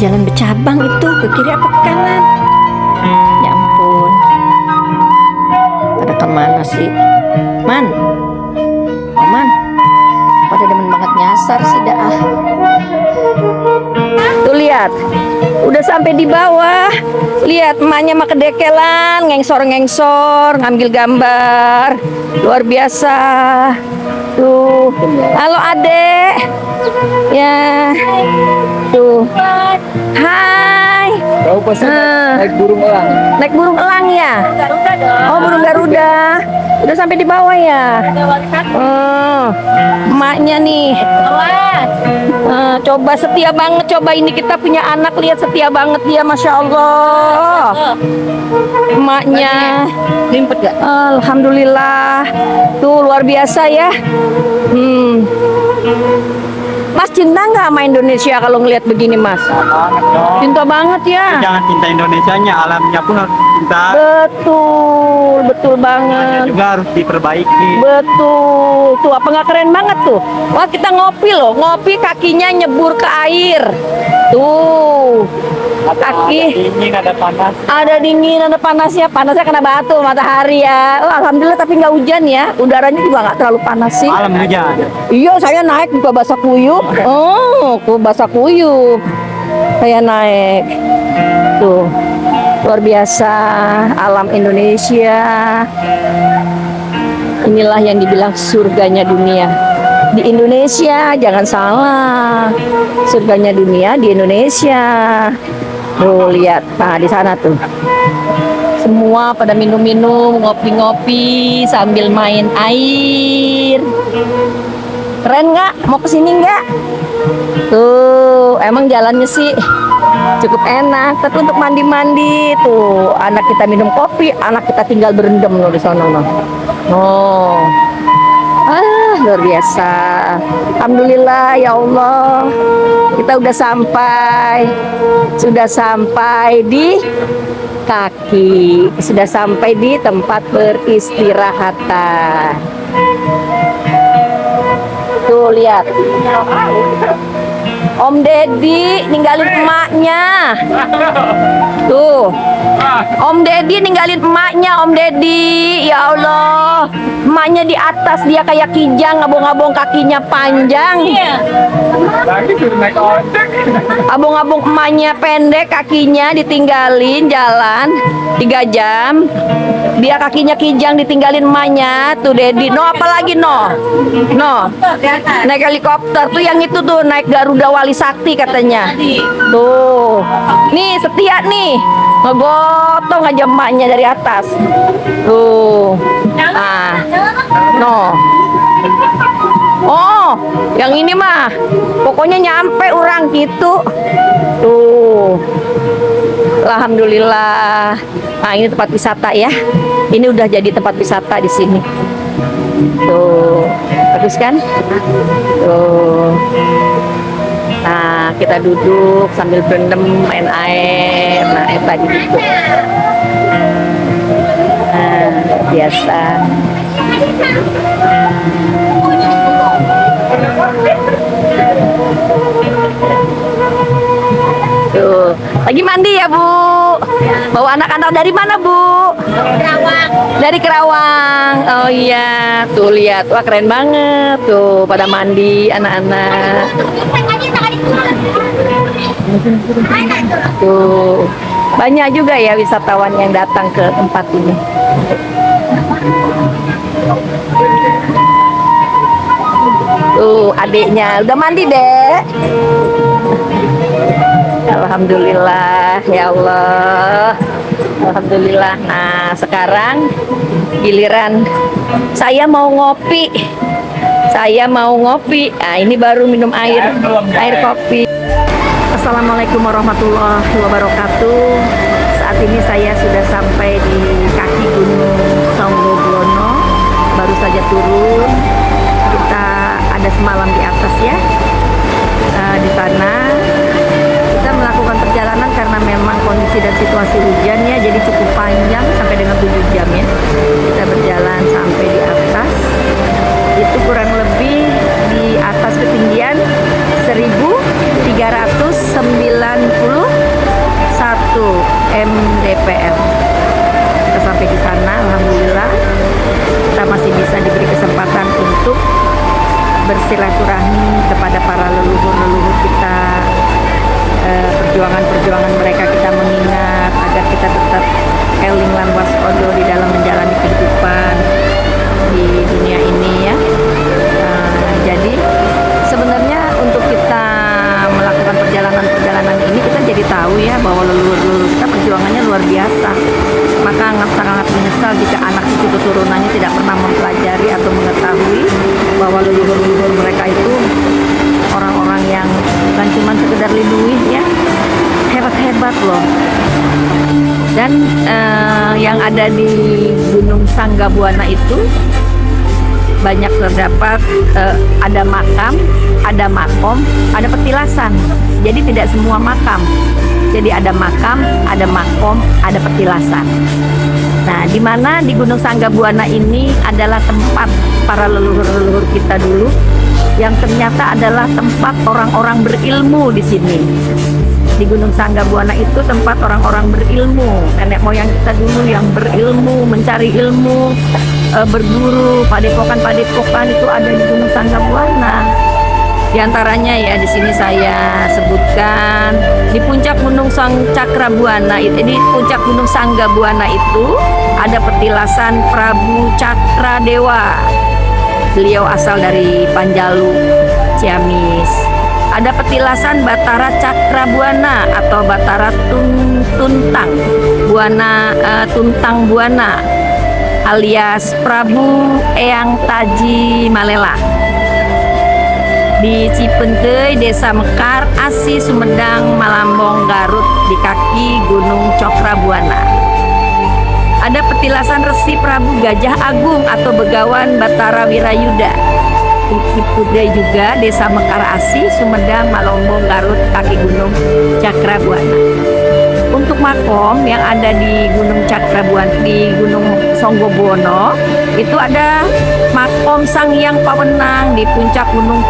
jalan bercabang itu, ke kiri apa ke kanan? Ya ampun. Pada kemana sih? Man. Oh, Man. Pada demen banget nyasar sih dah. Tuh lihat. Udah sampai di bawah. Lihat emaknya mah kedekelan, ngengsor-ngengsor, ngambil gambar. Luar biasa. Tuh. Halo, Adek. Ya. Tuh. Hai. Kau pasti naik burung elang. Naik burung elang ya? Oh, burung Garuda. Udah sampai di bawah ya? Oh, emaknya nih. Coba setia banget. Coba ini kita punya anak, lihat setia banget dia, Masya Allah. Emaknya. Limpet gak? Alhamdulillah. Tuh luar biasa ya. Mas cinta nggak sama Indonesia kalau ngelihat begini, Mas? Banget dong. Cinta banget ya. Jangan cinta Indonesianya, alamnya pun harus cinta. Betul, betul banget. Juga harus diperbaiki. Betul. Tuh apa nggak keren banget tuh? Wah, kita ngopi loh. Ngopi kakinya nyebur ke air. Tuh. Kaki Ada dingin, ada panas. ada dingin, ada panasnya. Panasnya kena batu, matahari ya. Oh, alhamdulillah tapi nggak hujan ya. Udaranya juga nggak terlalu panas sih. Malam hujan. Iya, saya naik ke basah kuyup. Oh, ke basah kuyup. Saya naik. Tuh. Luar biasa alam Indonesia. Inilah yang dibilang surganya dunia. Di Indonesia, jangan salah. Surganya dunia di Indonesia. Tuh, lihat. Nah, di sana tuh. Semua pada minum-minum, ngopi-ngopi sambil main air. Keren nggak? Mau kesini nggak? Tuh, emang jalannya sih cukup enak. Tapi untuk mandi-mandi tuh, anak kita minum kopi, anak kita tinggal berendam loh di sana. Oh, luar biasa. Alhamdulillah ya Allah, kita sudah sampai di kaki, sudah sampai di tempat beristirahatan. Tuh lihat, Om Deddy ninggalin emaknya. Tuh, Om Deddy ninggalin emaknya, Om Deddy. Ya Allah, emaknya di atas, dia kayak kijang, ngabung-ngabung kakinya panjang. Lagi suruh naik ojek. Abung-abung emaknya pendek, kakinya ditinggalin jalan 3 jam. Dia kakinya kijang, ditinggalin emaknya. Tuh Dedi, no apalagi no naik helikopter tuh, yang itu tuh naik Garuda Wali Sakti katanya. Tuh, nih setia nih, ngegotong aja emaknya dari atas. Tuh, no. Oh, yang ini mah pokoknya nyampe orang gitu. Tuh. Alhamdulillah. Nah, ini tempat wisata ya. Ini udah jadi tempat wisata di sini. Tuh. Bagus kan? Tuh. Nah, kita duduk sambil berendam main air. Nah, tadi duduk. Nah, biasa. Tuh, lagi mandi ya Bu? Bawa anak-anak dari mana Bu? Kerawang. Dari Kerawang. Oh iya, tuh lihat, wah keren banget tuh pada mandi anak-anak. Tuh, banyak juga ya wisatawan yang datang ke tempat ini. Tuh, adiknya udah mandi, Dek. Alhamdulillah, ya Allah. Alhamdulillah. Nah, sekarang giliran saya mau ngopi. Nah, ini baru minum air kopi. Assalamualaikum warahmatullahi wabarakatuh. Saat ini saya sudah sampai di kaki Gunung Songgoblono. Baru saja turun. Kita ada semalam di atas ya. Di sana kita melakukan perjalanan karena memang kondisi dan situasi hujan ya, jadi cukup panjang sampai dengan 7 jam ya. Kita berjalan sampai di atas. Itu kurang lebih di atas ketinggian 1390 agar kita tetap eling lan waspada di dalam menjalani kehidupan di dunia ini ya. Jadi sebenarnya untuk kita melakukan perjalanan ini kita jadi tahu ya bahwa leluhur kita perjuangannya luar biasa. Maka sangat menyesal jika anak cucu keturunannya tidak pernah mempelajari atau mengetahui bahwa leluhur mereka itu orang-orang yang bukan cuma sekedar liluih ya, hebat-hebat loh. Dan yang ada di Gunung Sanggabuana itu banyak terdapat ada makam, ada makom, ada petilasan. Jadi tidak semua makam. Jadi ada makam, ada makom, ada petilasan. Nah, di mana di Gunung Sanggabuana ini adalah tempat para leluhur-leluhur kita dulu yang ternyata adalah tempat orang-orang berilmu di sini. Di Gunung Sanggabuana itu tempat orang-orang berilmu, nenek moyang kita dulu yang berilmu, mencari ilmu, berguru, padepokan itu ada di Gunung Sanggabuana. Di antaranya ya di sini saya sebutkan di puncak Gunung Cakrabuana itu, di puncak Gunung Sanggabuana itu ada petilasan Prabu Cakradewa. Beliau asal dari Panjalu, Ciamis. Ada petilasan Batara Cakrabuana atau Batara Tuntang Buana, Tuntang Buana alias Prabu Eyang Taji Malela. Di Cipentei, Desa Mekar, Asi, Sumedang, Malambong, Garut di kaki Gunung Cakrabuana. Ada petilasan Resi Prabu Gajah Agung atau Begawan Batara Wirayuda. Di Pudai juga Desa Mekar, Asi, Sumedang, Malambong, Garut kaki Gunung Cakrabuana. Untuk makom yang ada di Gunung Cakrabuana, di Gunung Sanggabuana itu ada makom Sang Hyang Pawenang di puncak Gunung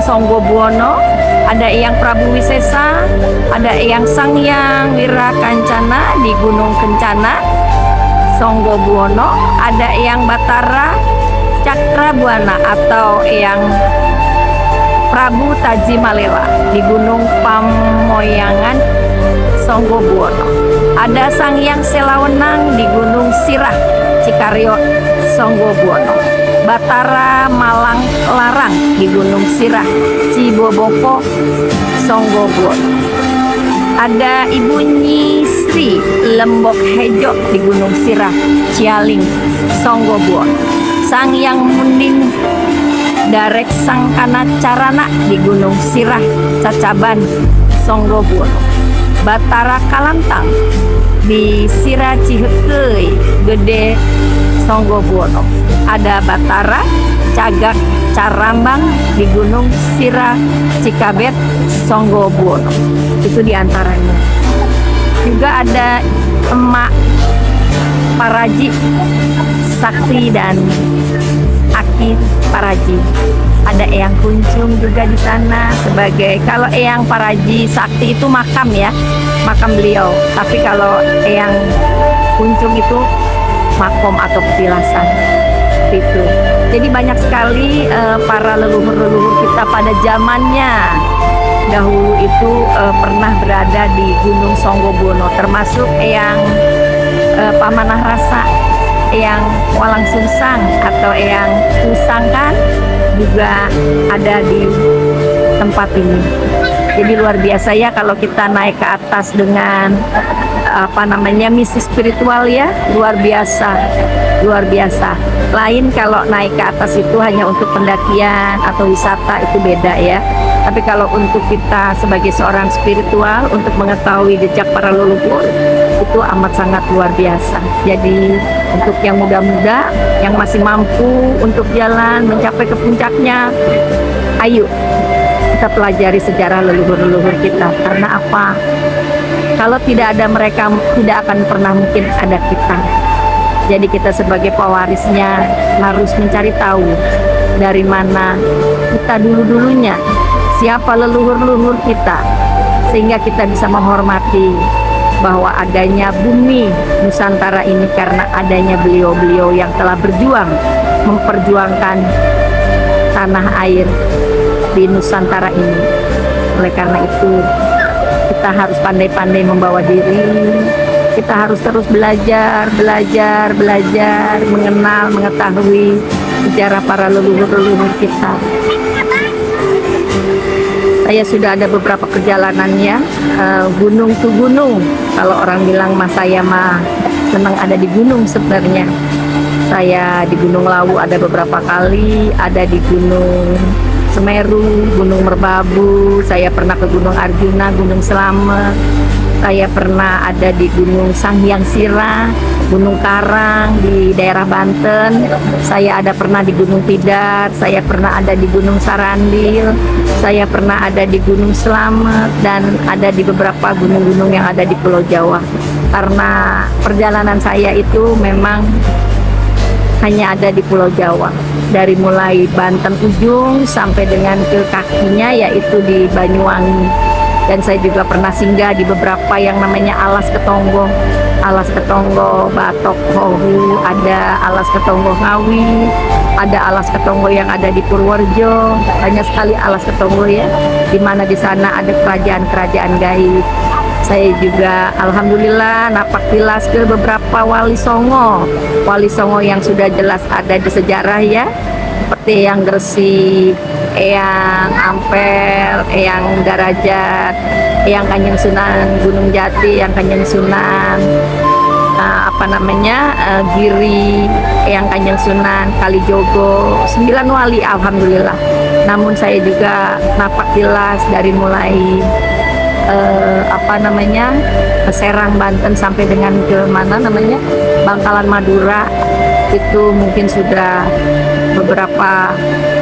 Sanggabuana, ada Eyang Prabu Wisesa, ada Eyang Sang Hyang Wirakancana di Gunung Kencana Sanggabuana, ada Eyang Batara Cakrabuana atau Eyang Prabu Taji Malela di Gunung Pamoyangan Sanggabuana. Ada Sang Hyang Selawenang di Gunung Sirah Cikaryo Sanggabuana. Batara Malang Larang di Gunung Sirah Ciboboko Sanggabuana. Ada Ibu Nyi Sri Lembok Hejo di Gunung Sirah Cialing Sanggabuana. Sang Hyang Munding Darek Sangkana Carana di Gunung Sirah Cacaban Sanggabuana. Batara Kalantang di Sirah Cihekei Gede Sanggabuana. Ada Batara Cagak Carambang di Gunung Sirah Cikabet Sanggabuana. Itu diantaranya. Juga ada Emak Paraji Sakti dan Aki Paraji. Ada Eyang Kuncung juga di sana sebagai, kalau Eyang Paraji Sakti itu makam ya, makam beliau. Tapi kalau Eyang Kuncung itu makom atau petilasan itu. Jadi banyak sekali para leluhur-leluhur kita pada zamannya dahulu itu pernah berada di Gunung Sanggabuana, termasuk Eyang Pamanah Rasa, Eyang Walang Sungsang atau Eyang Kusangkan juga ada di tempat ini. Jadi luar biasa ya kalau kita naik ke atas dengan misi spiritual ya, luar biasa, luar biasa. Lain kalau naik ke atas itu hanya untuk pendakian atau wisata, itu beda ya. Tapi kalau untuk kita sebagai seorang spiritual untuk mengetahui jejak para leluhur itu amat sangat luar biasa. Jadi untuk yang muda-muda yang masih mampu untuk jalan mencapai ke puncaknya, ayo kita pelajari sejarah leluhur-leluhur kita. Karena apa? Kalau tidak ada mereka, tidak akan pernah mungkin ada kita. Jadi kita sebagai pewarisnya harus mencari tahu dari mana kita dulu-dulunya, siapa leluhur-leluhur kita, sehingga kita bisa menghormati bahwa adanya bumi Nusantara ini karena adanya beliau-beliau yang telah berjuang memperjuangkan tanah air di Nusantara ini. Oleh karena itu kita kita harus pandai-pandai membawa diri. Kita harus terus belajar, mengenal, mengetahui sejarah para leluhur-leluhur kita. Saya sudah ada beberapa perjalanannya, gunung to gunung. Kalau orang bilang mas saya mah senang ada di gunung sebenarnya. Saya di Gunung Lawu ada beberapa kali, ada di Gunung Semeru, Gunung Merbabu, saya pernah ke Gunung Arjuna, Gunung Slamet. Saya pernah ada di Gunung Sanghyang Sira, Gunung Karang di daerah Banten. Saya ada pernah di Gunung Tidar, saya pernah ada di Gunung Sarandil, saya pernah ada di Gunung Slamet, dan ada di beberapa gunung-gunung yang ada di Pulau Jawa. Karena perjalanan saya itu memang hanya ada di Pulau Jawa, dari mulai Banten ujung sampai dengan ke kakinya yaitu di Banyuwangi. Dan saya juga pernah singgah di beberapa yang namanya Alas Ketonggo, Batok Hohu, ada Alas Ketonggo Ngawi, ada Alas Ketonggo yang ada di Purworejo. Banyak sekali Alas Ketonggo ya, di mana di sana ada kerajaan-kerajaan gaib. Saya juga alhamdulillah napak tilas ke beberapa wali songo yang sudah jelas ada di sejarah ya, seperti Eyang Gresik, Eyang Ampel, Eyang Darajat, Eyang Kanjeng Sunan Gunung Jati, Eyang Kanjeng Sunan Giri, Eyang Kanjeng Sunan Kalijogo, 9 wali alhamdulillah. Namun saya juga napak tilas dari mulai Serang Banten sampai dengan ke Bangkalan Madura. Itu mungkin sudah beberapa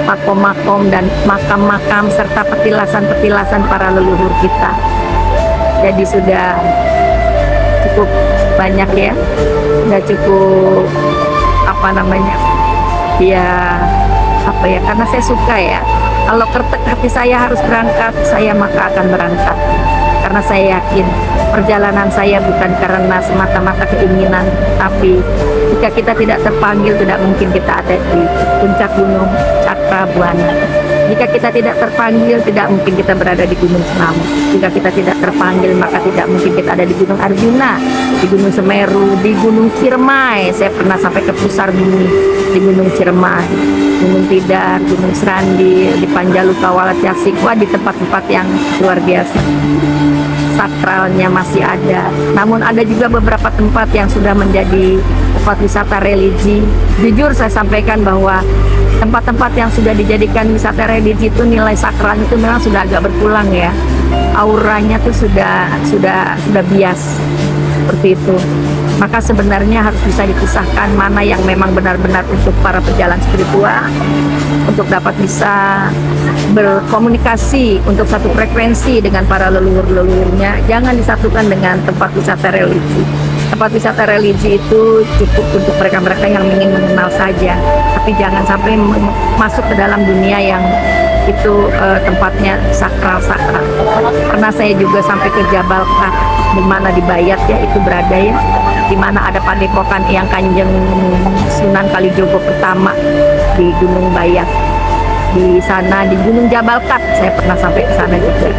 makom-makom dan makam-makam serta petilasan-petilasan para leluhur kita. Jadi sudah cukup banyak ya, sudah cukup karena saya suka ya. Kalau kertek hati saya harus berangkat, saya maka akan berangkat. Karena saya yakin perjalanan saya bukan karena semata-mata keinginan, tapi jika kita tidak terpanggil, tidak mungkin kita ada di puncak Gunung Cakrabuana. Jika kita tidak terpanggil, tidak mungkin kita berada di Gunung Slamet. Jika kita tidak terpanggil, maka tidak mungkin kita ada di Gunung Arjuna, di Gunung Semeru, di Gunung Ciremai. Saya pernah sampai ke pusar bumi di Gunung Ciremai, Gunung Tidar, Gunung Serandil, di Panjalu, Kawalat, Yasikwa, di tempat-tempat yang luar biasa. Sakralnya masih ada. Namun ada juga beberapa tempat yang sudah menjadi tempat wisata religi. Jujur saya sampaikan bahwa tempat-tempat yang sudah dijadikan wisata religi itu nilai sakralnya itu memang sudah agak berkurang ya. Auranya tuh sudah bias seperti itu. Maka sebenarnya harus bisa dipisahkan mana yang memang benar-benar untuk para pejalan spiritual, untuk dapat bisa berkomunikasi untuk satu frekuensi dengan para leluhur-leluhurnya. Jangan disatukan dengan tempat wisata religi. Tempat wisata religi itu cukup untuk mereka-mereka yang ingin mengenal saja, tapi jangan sampai masuk ke dalam dunia yang itu tempatnya sakral-sakral. Pernah saya juga sampai ke Jabal Kak, di mana di Bayat ya itu berada ya, di mana ada padepokan yang Kanjeng Sunan Kalijogo pertama di Gunung Bayat. Di sana di Gunung Jabal Kak saya pernah sampai ke sana juga.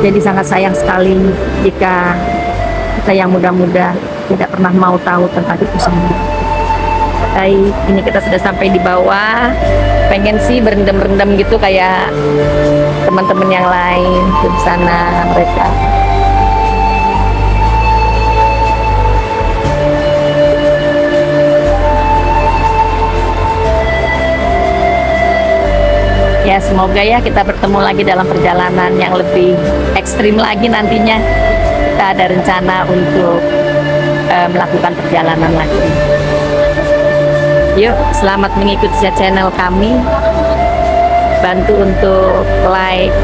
Jadi sangat sayang sekali jika kita yang muda-muda tidak pernah mau tahu tentang itu semua. Baik, ini kita sudah sampai di bawah. Pengen sih berendam-rendam gitu kayak teman-teman yang lain di sana mereka. Ya semoga ya kita bertemu lagi dalam perjalanan yang lebih ekstrim lagi nantinya. Kita ada rencana untuk melakukan perjalanan lagi. Yuk, selamat mengikuti channel kami. Bantu untuk like,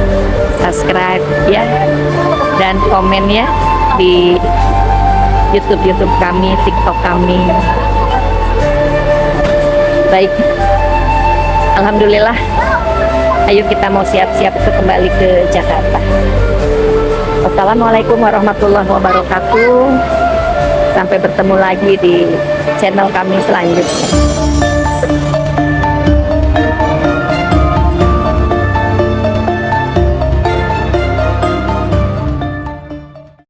subscribe ya, dan komen ya di YouTube kami, TikTok kami. Baik, alhamdulillah. Ayo kita mau siap-siap untuk kembali ke Jakarta. Wassalamualaikum warahmatullahi wabarakatuh. Sampai bertemu lagi di channel kami selanjutnya.